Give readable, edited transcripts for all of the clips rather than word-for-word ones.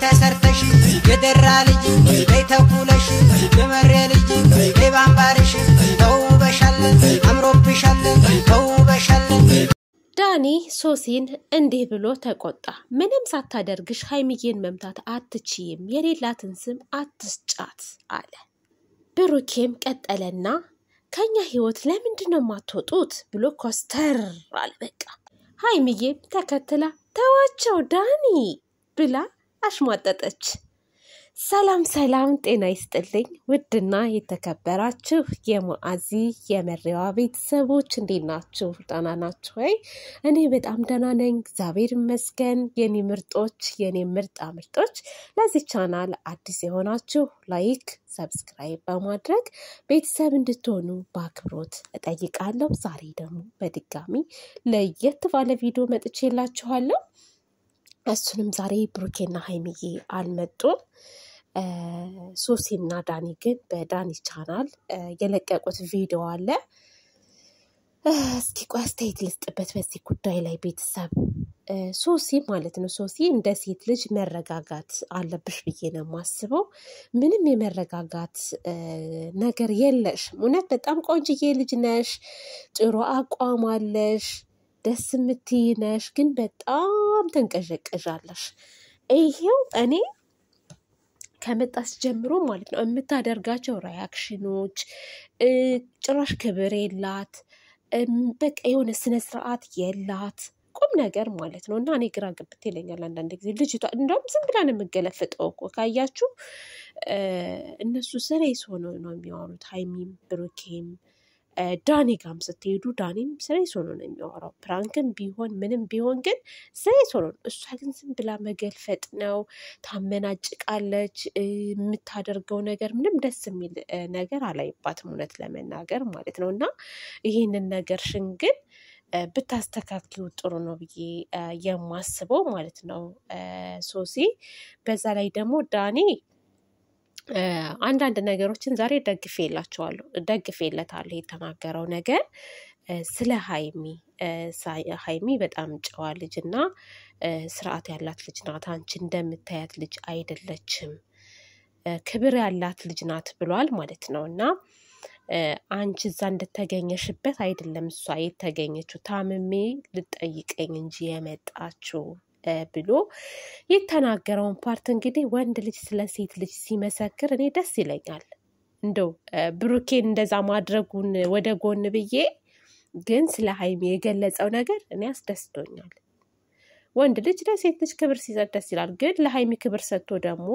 ተሰርተሽ የደራ ልጅ በይተኩለሽ የመሬ ልጅ በባምባርሽ ተውበሻለን አምሮብሻለን ተውበሻለን ዳኒ ሶሲን እንዲህ ብሎ ተቆጣ ምንም ሳታደርግሽ ሃይሚዬን መምታት አትችይም የሌላትን ስም አትስጫት አለ ብሩኬም ቀጠለና ከኛ ህይወት ለምንድነው ማትወጡት ብሎ ኮስተር አለ በቃ ሃይሚዬም ተከትላ ተዋቸው ዳኒ ብላ አሽሟጠጠች ሰላም ሰላም ጤና ይስጥልኝ ውድና የተከበራችሁ የሙአዚ የመሪዋ ቤተሰቦች እንዴት ናችሁ ደህና ናችሁ ወይ እኔ በጣም ደህና ነኝ እግዚአብሔር ይመስገን የኔ ምርጦች የኔ ምርጦች ለዚህ ቻናል አዲስ የሆናችሁ ላይክ ሰብስክራይብ በማድረግ ቤተሰብ እንድትሆኑ በአክብሮት እጠይቃለሁ ዛሬ ደግሞ በድጋሚ ለየት ባለ ቪዲዮ መጥቼላችኋለሁ እሱንም ዛሬ ብሩኬና ሃይሚዬ አልመጡም ሶሲና ዳኒ ግን በዳኒ ቻናል የለቀቁት ቪዲዮ አለ እስኪ ቋስቴት ልስጥበት በዚህ ጉዳይ ላይ ቤተሰብ ሶሲ ማለት ነው ሶሲ እንደ ሴት ልጅ መረጋጋት አለብሽ ብዬ ነው ማስበው ምንም የመረጋጋት ነገር የለሽ እውነት በጣም ቆንጆዬ ልጅ ነሽ ጥሩ አቋም አለሽ ደስ ምትይነሽ ግን በጣም ተንቀዠቀዣለሽ ይሄው እኔ ከመጣስ ጀምሮ ማለት ነው የምታደርጋቸው ሪአክሽኖች ጭራሽ ክብር የላት በቃ የሆነ ስነ ስርዓት የላት ቁም ነገር ማለት ነውና እኔ ግራ ግብት ይለኛል አንዳንድ ጊዜ ልጅቷ እንደውም ዝም ብላ ነው የምገለፍጠው እኮ ካያችሁ እነሱ ስሬስ ሆነው ነው የሚያወሩት ሃይሚም ብሩኬም ዳኒ ጋም ስትሄዱ ዳኒም ስሬስ ሆኖ ነው የሚያወራው ፕራንክም ቢሆን ምንም ቢሆን ግን ስሬስ ሆኖ እሷ ግን ዝም ብላ መገልፈጥ ነው ታመናጭቃለች የምታደርገው ነገር ምንም ደስ የሚል ነገር አላይባትም እውነት ለመናገር ማለት ነውና ይሄንን ነገር ሽንግል ብታስተካክሉ ጥሩ ነው ብዬ የማስበው ማለት ነው ሶሲ በዛ ላይ ደግሞ ዳኒ አንዳንድ ነገሮችን ዛሬ ደግፌለታለሁ የተናገረው ነገር ስለ ሃይሚ በጣም ጨዋ ልጅና ስርዓት ያላት ልጅ ናት አንቺ እንደምታያት ልጅ አይደለችም ክብር ያላት ልጅ ናት ብሏል ማለት ነውና አንቺ እዛ እንደተገኘሽበት አይደለም እሷ የተገኘችው ታምሜ ልጠይቀኝ እንጂ የመጣችው ብሎ የተናገረውን ፓርት እንግዲህ ወንድ ልጅ ስለ ሴት ልጅ ሲመሰክር እኔ ደስ ይለኛል እንደው ብሩኬን እንደዛ ማድረጉን ወደ ጎን ብዬ ግን ስለ ሃይሚ የገለጸው ነገር እኔ አስደስቶኛል ወንድ ልጅ ለሴት ልጅ ክብር ሲሰጥ ደስ ይላል ግን ለሃይሚ ክብር ሰጥቶ ደግሞ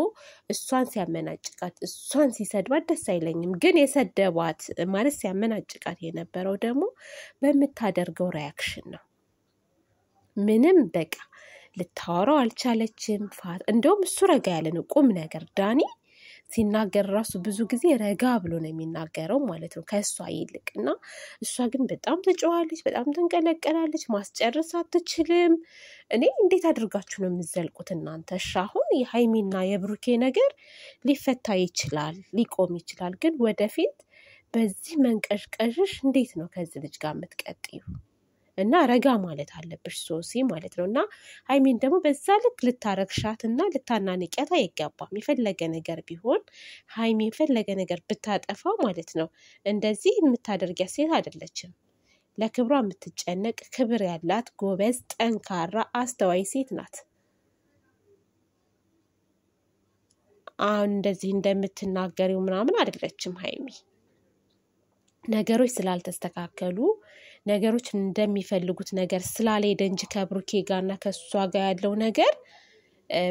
እሷን ሲያመናጭቃት እሷን ሲሰድባት ደስ አይለኝም ግን የሰደባት ማለት ሲያመናጭቃት የነበረው ደግሞ በመታደርገው ሪአክሽን ነው ምንም በቃ ልታወራው አልቻለችም እንደውም እሱ ረጋ ያለ ነው ቁም ነገር ዳኒ ሲናገር ራሱ ብዙ ጊዜ ረጋ ብሎ ነው የሚናገረው ማለት ነው ከሷ ይልቅና እሷ ግን በጣም ተጫዋለች በጣም ተንቀለቀላለች ማስጨረስ አትችልም እኔ እንዴት አድርጋችሁ ነው የምትዘልቁት እናንተ አሁን የሃይሚና የብሩኬ ነገር ሊፈታ ይችላል ሊቆም ይችላል ግን ወደፊት በዚህ መንቀሽቀሽሽ እንዴት ነው ከዚህ ልጅ ጋር የምትቀጥዩ እና ረጋ ማለት አለብሽ ሶሲ ማለት ነውና ሃይሚን ደግሞ በዛ ልክ ልታረክሻትና ልታናንቂያት አይገባም የፈለገ ነገር ቢሆን ሃይሚ የፈለገ ነገር ብታጠፋው ማለት ነው እንደዚህ የምታደርጊያ ሴት አይደለችም ለክብሯ የምትጨነቅ ክብር ያላት ጎበዝ ጠንካራ አስተዋይ ሴት ናት እንደዚህ እንደምትናገሪው ምናምን አይደለችም ሃይሚ ነገሮች ስላልተስተካከሉ ነገሮች እንደሚፈልጉት ነገር ስላልሄደ እንጂ ከብሩኬ ጋርና ከሷ ጋር ያለው ነገር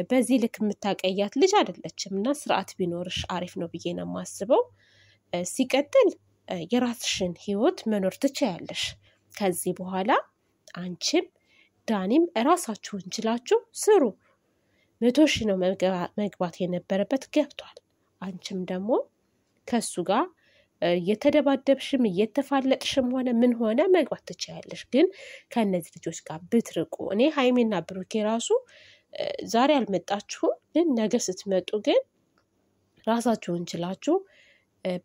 በዚህ ልክ የምታቀያት ልጅ አይደለችምና ስርዓት ቢኖርሽ አሪፍ ነው ብዬ ነው ማስበው ሲቀጥል የራስሽን ህይወት መኖር ትችያለሽ ከዚህ በኋላ አንቺም ዳኒም ራሳችሁን ችላችሁ ስሩ 100,000 ነው መግባት የነበረበት ገብቷል አንቺም ደግሞ ከሱ ጋር የተደባደብሽም የተፋለጥሽም ሆነ ምን ሆነ መግባት ትችያለሽ ግን ከነዚህ ልጆች ጋር ብትርቁ እኔ ሃይሚና ብሩኬ ራሱ ዛሬ አልመጣችሁም ግን ነገ ስትመጡ ግን ራሳችሁን ችላችሁ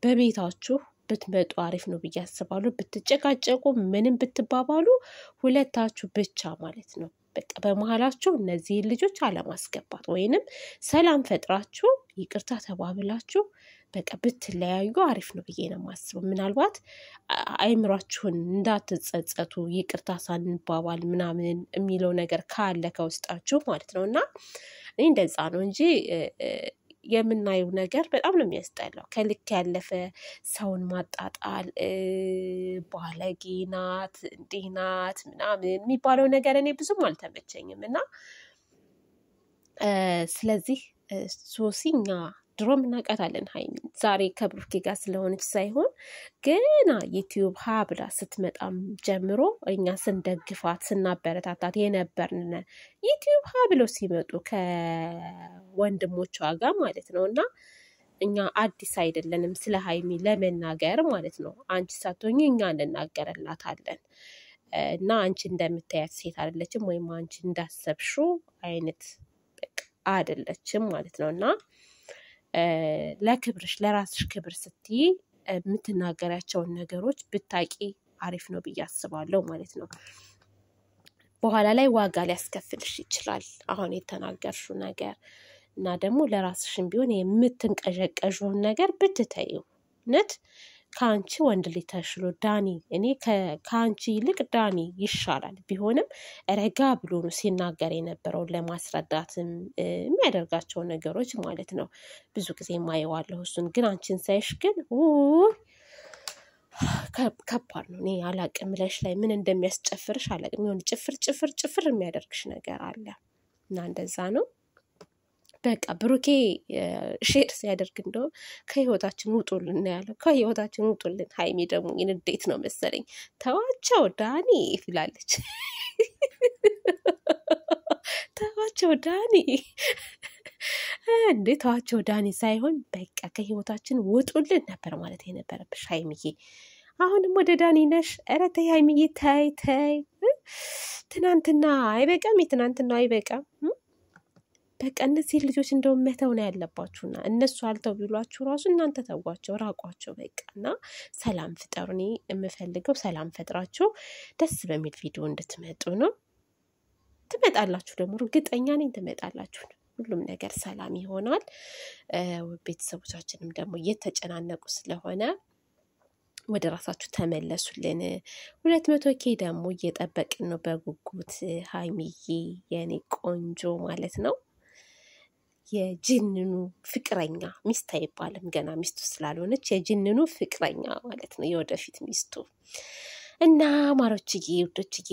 በቤታችሁ ብትመጡ አሪፍ ነው ብዬ አስባለሁ ብትጨቃጨቁ ምንም ብትባባሉ ሁለታችሁ ብቻ ማለት ነው በቃ በመሃላችሁ እነዚህ ልጆች አለማስገባት ወይንም ሰላም ፈጥራችሁ ይቅርታ ተባብላችሁ በቃ ብትለያዩ አሪፍ ነው ብዬ ነው የማስበው። ምናልባት አይምሯችሁን እንዳትጸጸቱ ይቅርታ ሳንባባል ምናምን የሚለው ነገር ካለ ከውስጣችሁ ማለት ነውና እኔ እንደዛ ነው እንጂ የምናየው ነገር በጣም ነው የሚያስጠላው። ከልክ ያለፈ ሰውን ማጣጣል ባለጌ ናት እንዲህ ናት ምናምን የሚባለው ነገር እኔ ብዙም አልተመቸኝም እና ስለዚህ ሶሲኛ ድሮም እናውቃታለን ሀይሚን ዛሬ ከብሩኬ ጋር ስለሆነች ሳይሆን ገና ዩቲዩብ ሀ ብላ ስትመጣም ጀምሮ እኛ ስንደግፋት ስናበረታታት የነበርን ዩቲዩብ ሀ ብለው ሲመጡ ከወንድሞቿ ጋር ማለት ነውና እኛ አዲስ አይደለንም ስለ ሀይሚ ለመናገር ማለት ነው። አንቺ ሳትሆኚ እኛ እንናገርላታለን እና አንቺ እንደምታያት ሴት አይደለችም ወይም አንቺ እንዳሰብሽው አይነት አይደለችም ማለት ነውና ለክብርሽ ለራስሽ ክብር ስትይ የምትናገራቸውን ነገሮች ብታቂ አሪፍ ነው ብዬ አስባለሁ ማለት ነው። በኋላ ላይ ዋጋ ሊያስከፍልሽ ይችላል አሁን የተናገርሽው ነገር እና ደግሞ ለራስሽም ቢሆን የምትንቀዠቀዡን ነገር ብትተይው ነት ካንቺ ወንድ ልጅ ተሽሎ ዳኒ እኔ ካንቺ ይልቅ ዳኒ ይሻላል ቢሆንም ረጋ ብሎ ነው ሲናገር የነበረው ለማስረዳትም የሚያደርጋቸው ነገሮች ማለት ነው። ብዙ ጊዜ ማየዋለሁ እሱን ግን አንቺን ሳይሽ ግን ከባድ ነው። እኔ አላቅም ለሽ ላይ ምን እንደሚያስጨፍርሽ አላቅም የሆነ ጭፍር የሚያደርግሽ ነገር አለ እና እንደዛ ነው። በቃ ብሩኬ ሼር ሲያደርግ እንደው ከህይወታችን ውጡልን ያለው ከህይወታችን ውጡልን። ሀይሚ ደግሞ እንዴት ነው መሰለኝ ተዋቸው ዳኒ ይላለች ተዋቸው ዳኒ እንዴ ተዋቸው ዳኒ ሳይሆን በቃ ከህይወታችን ውጡልን ነበር ማለት የነበረብሽ ሀይሚዬ። አሁንም ወደ ዳኒ ነሽ። ኧረ ተይ ሀይሚዬ ተይ ትናንትና አይበቃም የትናንትና አይበቃም። በቃ እነዚህ ልጆች እንደው መተው ነው ያለባችሁና እነሱ አልተው ቢሏችሁ ራሱ እናንተ ተዋቸው ራቋቸው በቃና ሰላም ፍጠሩ። እኔ የምፈልገው ሰላም ፈጥራችሁ ደስ በሚል ቪዲዮ እንድትመጡ ነው። ትመጣላችሁ ደግሞ እርግጠኛ ነኝ ትመጣላችሁ። ሁሉም ነገር ሰላም ይሆናል። ቤተሰቦቻችንም ደግሞ እየተጨናነቁ ስለሆነ ወደ ራሳችሁ ተመለሱልን። 200K ደግሞ እየጠበቅን ነው በጉጉት ሀይሚዬ የኔ ቆንጆ ማለት ነው። የጅንኑ ፍቅረኛ ሚስት አይባልም ገና ሚስቱ ስላልሆነች የጅንኑ ፍቅረኛ ማለት ነው የወደፊት ሚስቱ እና ማሮችዬ ውዶችዬ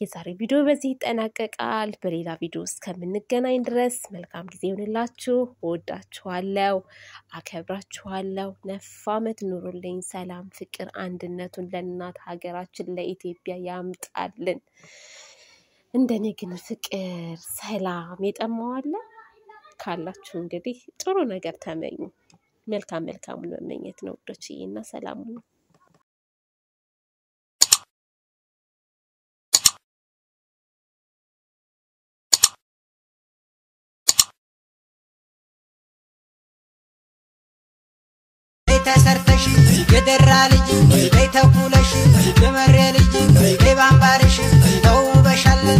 የዛሬ ቪዲዮ በዚህ ይጠናቀቃል። በሌላ ቪዲዮ እስከምንገናኝ ድረስ መልካም ጊዜ ይሁንላችሁ። ወዳችኋለሁ፣ አከብራችኋለሁ። ነፍ ዓመት ኑሩልኝ። ሰላም ፍቅር አንድነቱን ለእናት ሀገራችን ለኢትዮጵያ ያምጣልን። እንደኔ ግን ፍቅር ሰላም የጠማዋለ ካላችሁ እንግዲህ ጥሩ ነገር ተመኙ። መልካሙን መመኘት ነው ውዶችዬ እና ሰላም ነው። ተሰርተሽ የደራ ልጅ ተኩለሽ የመሬ ልጅ ባምባርሽ ተውበሻለን